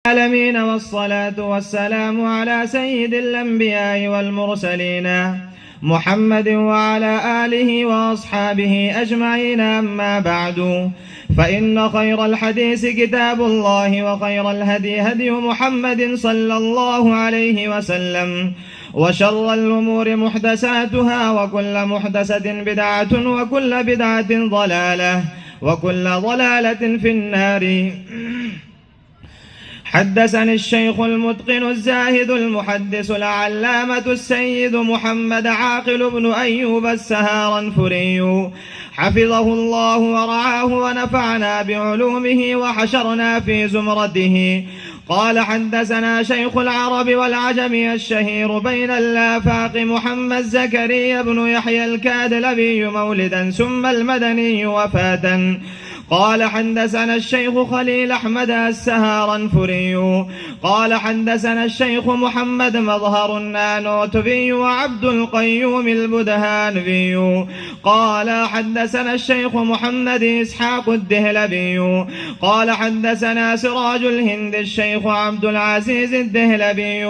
العالمين، والصلاة والسلام على سيد الأنبياء والمرسلين محمد وعلى آله وأصحابه أجمعين. أما بعد، فإن خير الحديث كتاب الله، وخير الهدي هدي محمد صلى الله عليه وسلم، وشر الأمور محدثاتها، وكل محدثة بدعة، وكل بدعة ضلالة، وكل ضلالة في النار. حدثني الشيخ المتقن الزاهد المحدث العلامة السيد محمد عاقل بن أيوب السهارنفري حفظه الله ورعاه ونفعنا بعلومه وحشرنا في زمرته. قال: حدثنا شيخ العرب والعجم الشهير بين الآفاق محمد زكريا بن يحيى الكادلبي مولدا ثم المدني وفاة. قال: حدثنا الشيخ خليل أحمد السهارنفري قال: حدثنا الشيخ محمد مظهر النانوتبي وعبد القيوم البدهانبي قال: حدثنا الشيخ محمد إسحاق الدهلبي قال: حدثنا سراج الهند الشيخ عبد العزيز الدهلبي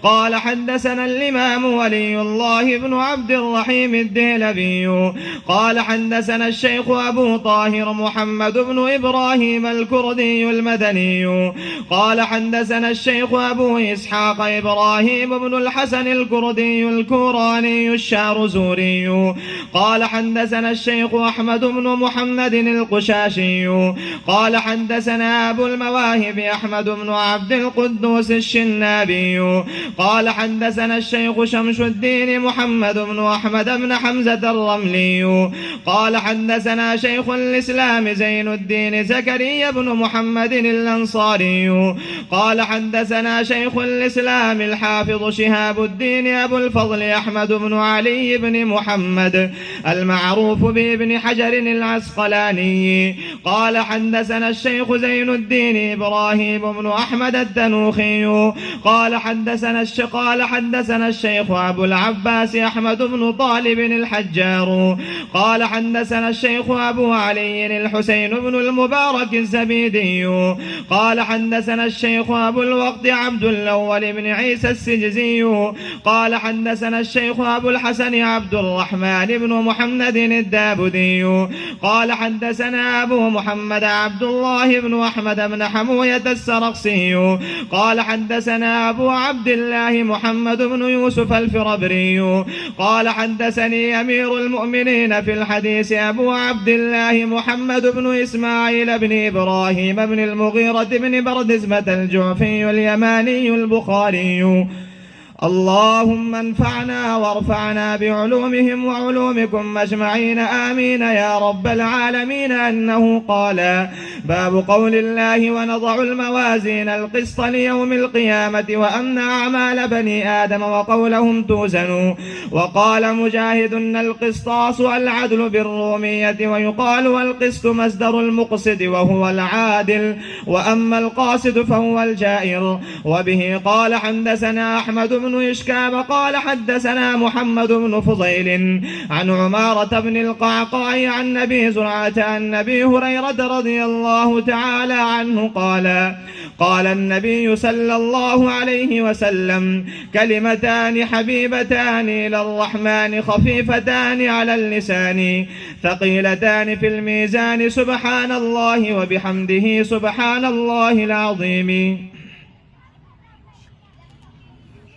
قال: حدثنا الإمام ولي الله بن عبد الرحيم الدهلبي قال: حدثنا الشيخ أبو طاهر محمد بن إبراهيم الكردي المدني قال: حدثنا الشيخ أبو إسحاق إبراهيم بن الحسن الكردي الكوراني الشارزوري قال: حدثنا الشيخ أحمد بن محمد القشاشي قال: حدثنا أبو المواهب أحمد بن عبد القدوس الشنابي قال: حدثنا الشيخ شمس الدين محمد بن أحمد بن حمزة الرملي قال: حدثنا شيخ الإسلام زين الدين زكريا بن محمد الأنصاري قال: حدثنا شيخ الإسلام الحافظ شهاب الدين أبو الفضل أحمد بن علي بن محمد المعروف بابن حجر العسقلاني قال: حدثنا الشيخ زين الدين إبراهيم بن أحمد التنوخي قال: حدثنا الشيخ أبو العباس أحمد بن طالب الحجار قال: حدثنا الشيخ أبو علي الحسين بن المبارك الزبيدي قال: حدثنا الشيخ أبو الوقت عبد الأول بن عيسى السجزي قال: حدثنا الشيخ أبو الحسن عبد الرحمن بن محمد الدابدي قال: حدثنا أبو محمد عبد الله بن أحمد بن حموية السرقسي قال: حدثنا أبو عبد الله محمد بن يوسف الفربري قال: حدثني أمير المؤمنين في الحديث أبو عبد الله محمد بن إسماعيل بن إبراهيم بن المغيرة بن بردزمة الجعفي اليماني البخاري. اللهم انفعنا وارفعنا بعلومهم وعلومكم أجمعين، آمين يا رب العالمين. أنه قال: باب قول الله: ونضع الموازين القسط ليوم القيامة وأن أعمال بني آدم وقولهم توزن. وقال مجاهد: القسطاس العدل بالرومية، ويقال القسط مصدر المقسط وهو العادل، وأما القاسط فهو الجائر. وبه قال: حدثنا أحمد بن إشكاب قال: حدثنا محمد بن فضيل عن عمارة بن القعقاع عن أبي زرعة عن أبي هريرة رضي الله تعالى عنه قال النبي صلى الله عليه وسلم: كلمتان حبيبتان إلى الرحمن خفيفتان على اللسان ثقيلتان في الميزان، سبحان الله وبحمده سبحان الله العظيم.